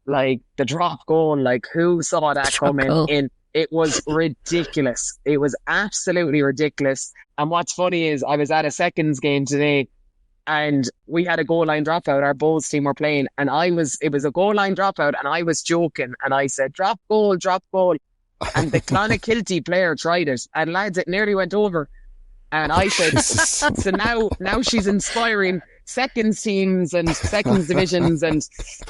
like the drop goal, like who saw that coming in? It was ridiculous. It was absolutely ridiculous. And what's funny is I was at a seconds game today and we had a goal line dropout. Our Bulls team were playing and it was a goal line dropout and I was joking and I said, drop goal. And the Clonakilty player tried it and lads, it nearly went over. And I said, so now she's inspiring seconds teams and seconds divisions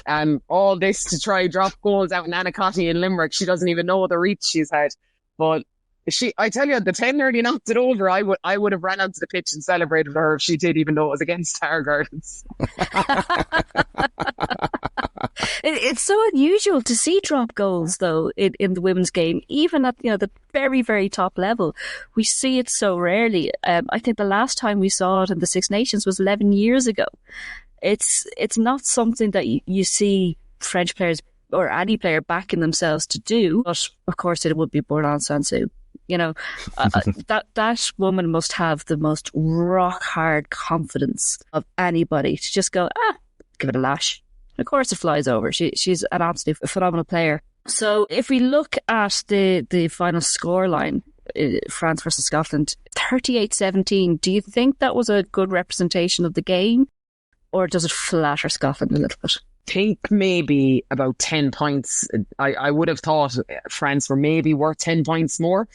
and all this to try drop goals out in Anacotty and Limerick. She doesn't even know the reach she's had. But I tell you, the 10 nearly knocked it over. I would have ran onto the pitch and celebrated her if she did, even though it was against Tar Gardens. It's so unusual to see drop goals, though, in the women's game, even at the very, very top level. We see it so rarely. I think the last time we saw it in the Six Nations was 11 years ago. It's not something that you see French players or any player backing themselves to do. But of course, it would be Borland Sansu. That woman must have the most rock hard confidence of anybody to just go, give it a lash. Of course it flies over. She's an absolutely phenomenal player. So if we look at the final scoreline, France versus Scotland, 38-17, do you think that was a good representation of the game? Or does it flatter Scotland a little bit? I think maybe about 10 points. I would have thought France were maybe worth 10 points more.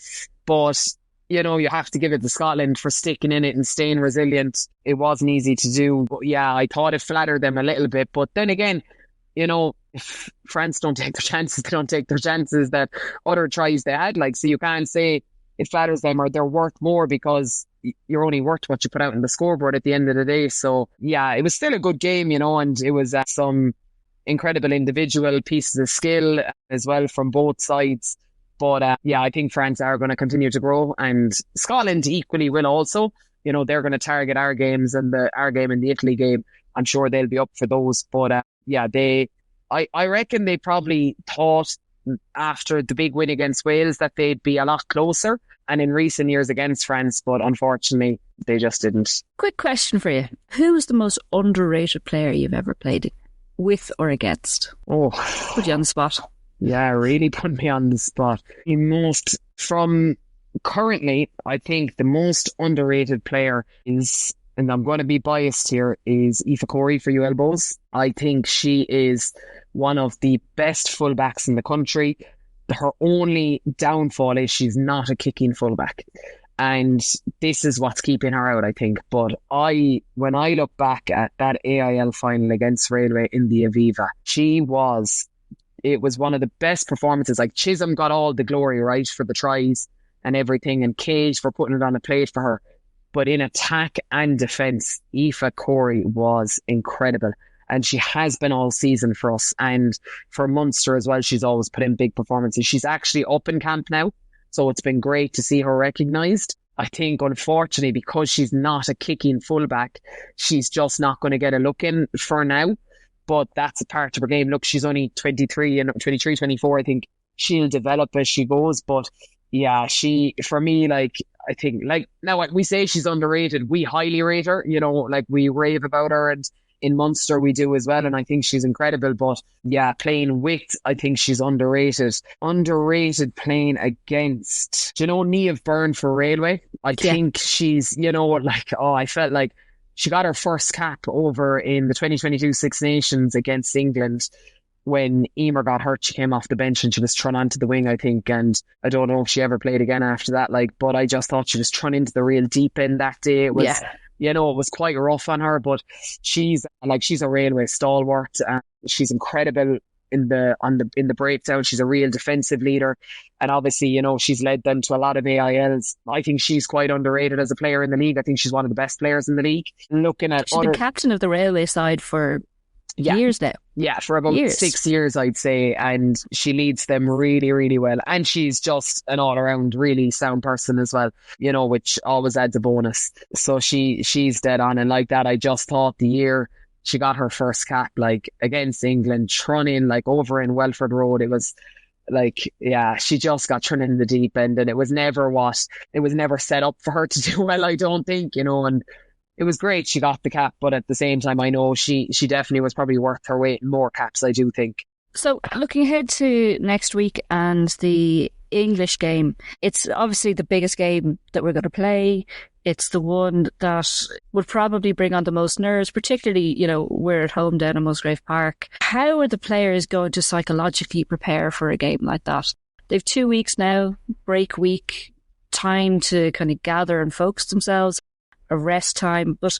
But you have to give it to Scotland for sticking in it and staying resilient. It wasn't easy to do. But yeah, I thought it flattered them a little bit. But then again, if France don't take their chances, they don't take their chances that other tries they had. So you can't say it flatters them or they're worth more because you're only worth what you put out in the scoreboard at the end of the day. So yeah, it was still a good game, and it was some incredible individual pieces of skill as well from both sides. But I think France are going to continue to grow and Scotland equally will also. They're going to target our games and our game and the Italy game. I'm sure they'll be up for those. But I reckon they probably thought after the big win against Wales that they'd be a lot closer and in recent years against France, but unfortunately they just didn't. Quick question for you. Who is the most underrated player you've ever played with or against? Oh, put you on the spot. Yeah, really put me on the spot. Currently, I think the most underrated player is, and I'm going to be biased here, is Aoife Corey for you elbows. I think she is one of the best fullbacks in the country. Her only downfall is she's not a kicking fullback. And this is what's keeping her out, I think. But when I look back at that AIL final against Railway in the Aviva, it was one of the best performances. Like Chisholm got all the glory, right, for the tries and everything, and Cage for putting it on a plate for her. But in attack and defence, Aoife Corey was incredible. And she has been all season for us. And for Munster as well, she's always put in big performances. She's actually up in camp now. So it's been great to see her recognised. I think, unfortunately, because she's not a kicking fullback, she's just not going to get a look in for now. But that's a part of her game. Look, she's only 23, 24. I think she'll develop as she goes. But yeah, for me, I think, now we say she's underrated. We highly rate her, we rave about her. And in Munster, we do as well. And I think she's incredible. But yeah, playing with, I think she's underrated. Underrated playing against, Niamh Byrne for Railway. I think she's, I felt like she got her first cap over in the 2022 Six Nations against England. when Emer got hurt, she came off the bench and she was thrown onto the wing, I think. And I don't know if she ever played again after that. Like, but I just thought she was thrown into the real deep end that day. It was, you know, it was quite rough on her, but she's a railway stalwart. She's incredible in the breakdown. She's a real defensive leader. And obviously, you know, she's led them to a lot of AILs. I think she's quite underrated as a player in the league. I think she's one of the best players in the league. Looking at she's been captain of the railway side for years now. Yeah, for about 6 years, I'd say. And she leads them really, really well. And she's just an all-around really sound person as well, you know, which always adds a bonus. So she's dead on. And like that, I just thought the year she got her first cap, like against England, thrown in like over in Welford Road, it was like, yeah, she just got thrown in the deep end, and it was never set up for her to do well, I don't think, you know. And it was great she got the cap, but at the same time, I know she definitely was probably worth her weight in more caps, I do think. So looking ahead to next week and the English game, it's obviously the biggest game that we're going to play. It's the one that would probably bring on the most nerves, particularly, you know, we're at home down in Musgrave Park. How are the players going to psychologically prepare for a game like that? They've 2 weeks now, break week, time to kind of gather and focus themselves, a rest time. But,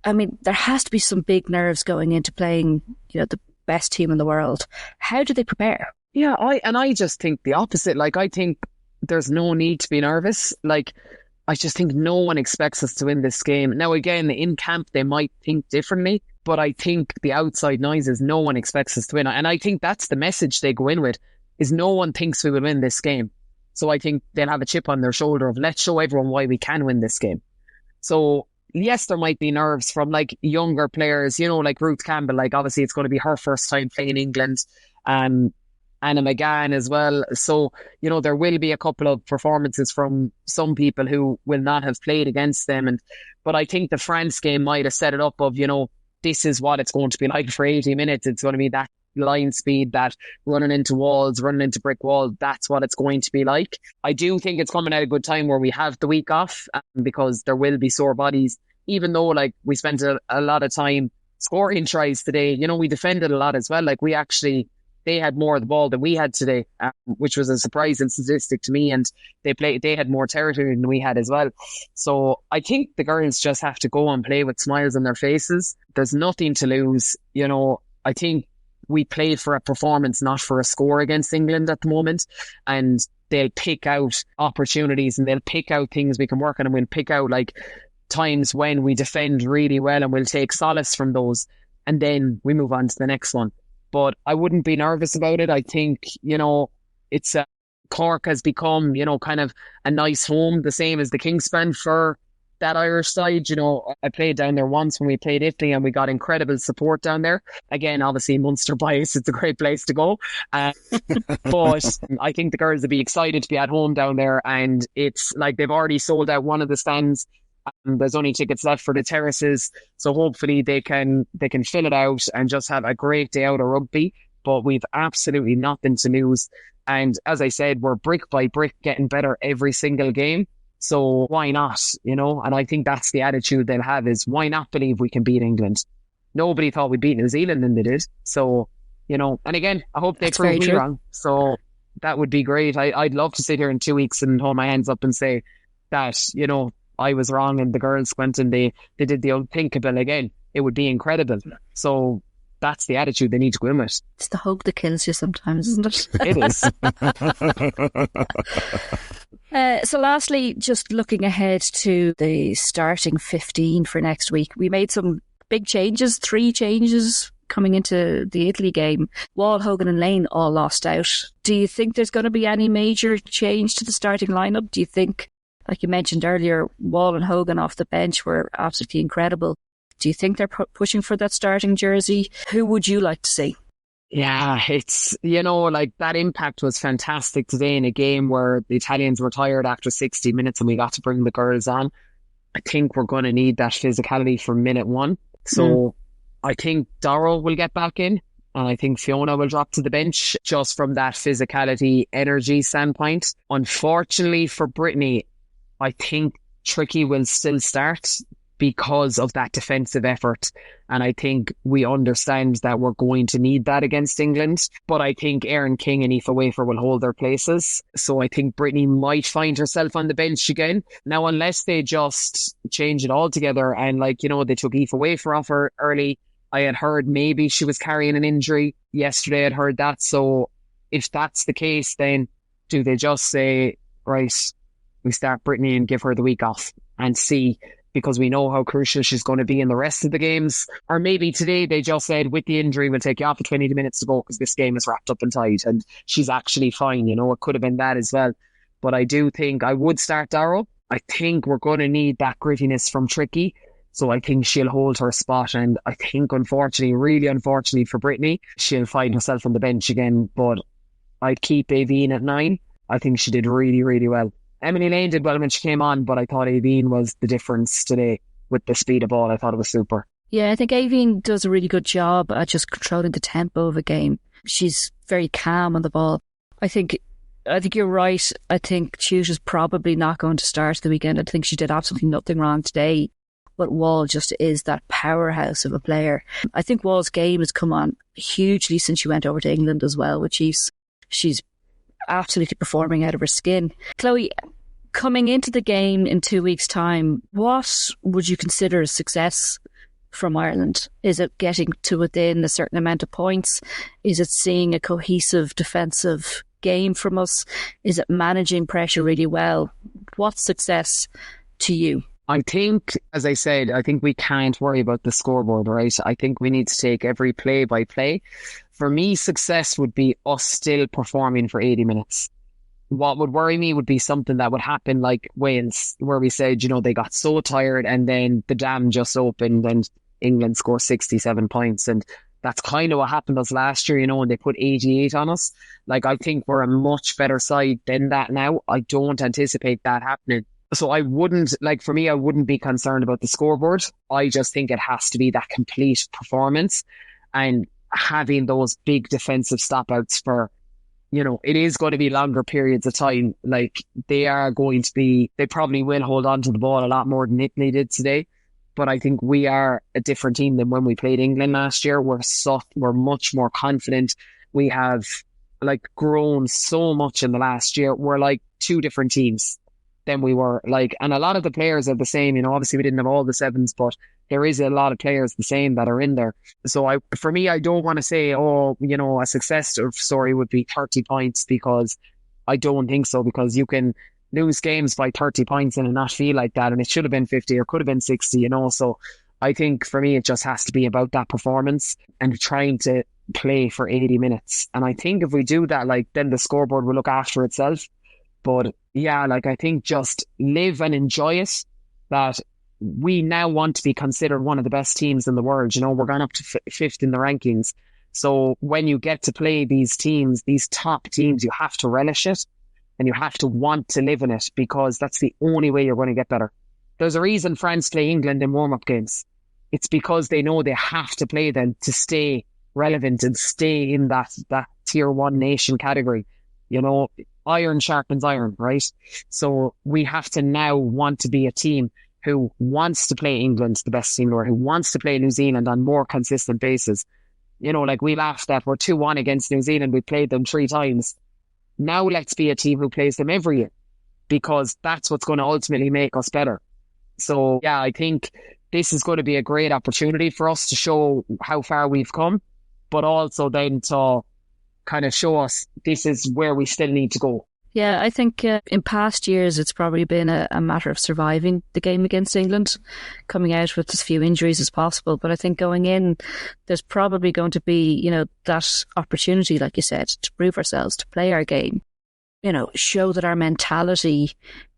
I mean, there has to be some big nerves going into playing, you know, the best team in the world. How do they prepare? Yeah, I just think the opposite. Like, I think there's no need to be nervous. Like, I just think no one expects us to win this game. Now, again, in camp, they might think differently, but I think the outside noise is no one expects us to win. And I think that's the message they go in with, is no one thinks we will win this game. So I think they'll have a chip on their shoulder of, let's show everyone why we can win this game. So yes, there might be nerves from like younger players, you know, like Ruth Campbell. Like, obviously it's going to be her first time playing England. Anna McGann as well. So, you know, there will be a couple of performances from some people who will not have played against them. But I think the France game might have set it up of, you know, this is what it's going to be like for 80 minutes. It's going to be that line speed, that running into walls, running into brick walls. That's what it's going to be like. I do think it's coming at a good time where we have the week off, because there will be sore bodies, even though like we spent a lot of time scoring tries today. You know, we defended a lot as well. Like, they had more of the ball than we had today, which was a surprising statistic to me. And they had more territory than we had as well. So I think the girls just have to go and play with smiles on their faces. There's nothing to lose. You know, I think we played for a performance, not for a score against England at the moment. And they'll pick out opportunities and they'll pick out things we can work on, and we'll pick out like times when we defend really well, and we'll take solace from those. And then we move on to the next one. But I wouldn't be nervous about it. I think, you know, it's Cork has become, you know, kind of a nice home, the same as the Kingspan for that Irish side. You know, I played down there once when we played Italy, and we got incredible support down there. Again, obviously Munster bias, it's a great place to go. But I think the girls will be excited to be at home down there, and it's like they've already sold out one of the stands. There's only tickets left for the terraces, so hopefully they can fill it out and just have a great day out of rugby. But we've absolutely nothing to lose, and as I said, we're brick by brick getting better every single game. So why not, you know? And I think that's the attitude they'll have, is why not believe we can beat England? Nobody thought we'd beat New Zealand, and they did. So, you know, and again, I hope they prove me wrong. So that would be great. I'd love to sit here in 2 weeks and hold my hands up and say that, you know, I was wrong and the girls went and they did the unthinkable again. It would be incredible. So that's the attitude they need to go in with. It's the hope that kills you sometimes, isn't it? It is. So lastly, just looking ahead to the starting 15 for next week, we made some big changes, 3 changes coming into the Italy game. Wall, Hogan and Lane all lost out. Do you think there's going to be any major change to the starting lineup? Do you think, like you mentioned earlier, Wall and Hogan off the bench were absolutely incredible? Do you think they're pushing for that starting jersey? Who would you like to see? Yeah, it's, you know, like that impact was fantastic today in a game where the Italians were tired after 60 minutes and we got to bring the girls on. I think we're going to need that physicality from minute one. So I think Doro will get back in, and I think Fiona will drop to the bench just from that physicality, energy standpoint. Unfortunately for Brittany, I think Tricky will still start because of that defensive effort. And I think we understand that we're going to need that against England. But I think Erin King and Aoife Wafer will hold their places. So I think Brittany might find herself on the bench again. Now, unless they just change it all together and they took Aoife Wafer off her early. I had heard maybe she was carrying an injury. Yesterday I'd heard that. So if that's the case, then do they just say, right, we start Brittany and give her the week off and see, because we know how crucial she's going to be in the rest of the games? Or maybe today they just said, with the injury, we'll take you off for 20 minutes to go because this game is wrapped up and tight and she's actually fine. It could have been that as well. But I do think I would start Darrow. I think we're going to need that grittiness from Tricky. So I think she'll hold her spot. And I think, unfortunately, really unfortunately for Brittany, she'll find herself on the bench again. But I'd keep Aveen at 9. I think she did really, really well. Emily Lane did well when she came on, but I thought Aveen was the difference today with the speed of ball. I thought it was super. Yeah, I think Aveen does a really good job at just controlling the tempo of a game. She's very calm on the ball. I think you're right. I think Chute is probably not going to start the weekend. I think she did absolutely nothing wrong today. But Wall just is that powerhouse of a player. I think Wall's game has come on hugely since she went over to England as well with Chiefs. She's absolutely performing out of her skin. Chloe, coming into the game in 2 weeks' time, what would you consider a success from Ireland? Is it getting to within a certain amount of points? Is it seeing a cohesive defensive game from us? Is it managing pressure really well? What's success to you? I think, as I said, I think we can't worry about the scoreboard, right? I think we need to take every play by play. For me, success would be us still performing for 80 minutes. What would worry me would be something that would happen like Wales, where we said, they got so tired and then the dam just opened and England scored 67 points. And that's kind of what happened to us last year, and they put 88 on us. I think we're a much better side than that now. I don't anticipate that happening. So I wouldn't be concerned about the scoreboard. I just think it has to be that complete performance and having those big defensive stop-outs for, it is going to be longer periods of time. They probably will hold on to the ball a lot more than Italy did today. But I think we are a different team than when we played England last year. We're much more confident. We have grown so much in the last year. We're like two different teams than we were, and a lot of the players are the same. Obviously we didn't have all the sevens, but there is a lot of players the same that are in there. So for me, I don't want to say, a success story would be 30 points, because I don't think so, because you can lose games by 30 points and not feel like that, and it should have been 50 or could have been 60, so I think for me it just has to be about that performance and trying to play for 80 minutes. And I think if we do that, then the scoreboard will look after itself. But yeah, I think just live and enjoy it, that we now want to be considered one of the best teams in the world. We're going up to fifth in the rankings. So when you get to play these teams, these top teams, you have to relish it and you have to want to live in it, because that's the only way you're going to get better. There's a reason France play England in warm-up games. It's because they know they have to play them to stay relevant and stay in that tier 1 nation category. Iron sharpens iron, right? So we have to now want to be a team who wants to play England, the best team in the world, who wants to play New Zealand on more consistent basis. We laughed that we're 2-1 against New Zealand. We played them 3 times. Now let's be a team who plays them every year, because that's what's going to ultimately make us better. So yeah, I think this is going to be a great opportunity for us to show how far we've come, but also then to kind of show us this is where we still need to go. Yeah, I think in past years it's probably been a matter of surviving the game against England, coming out with as few injuries as possible. But I think going in, there's probably going to be, that opportunity, like you said, to prove ourselves, to play our game, show that our mentality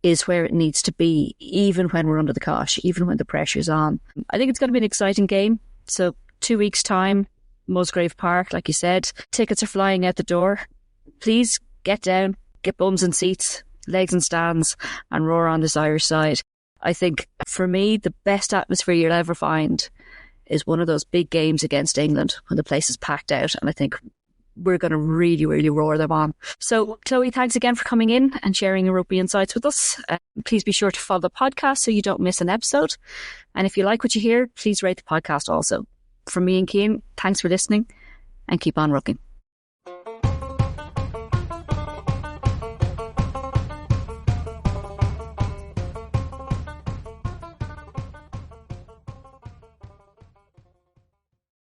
is where it needs to be, even when we're under the cosh, even when the pressure's on. I think it's going to be an exciting game. So 2 weeks' time, Musgrave Park, like you said, tickets are flying out the door. Please get down, get bums and seats, legs and stands, and roar on this Irish side. I think for me, the best atmosphere you'll ever find is one of those big games against England when the place is packed out. And I think we're going to really, really roar them on. So, Chloe, thanks again for coming in and sharing your rugby insights with us. Please be sure to follow the podcast so you don't miss an episode. And if you like what you hear, please rate the podcast also. From me and Cian, thanks for listening and keep on rucking.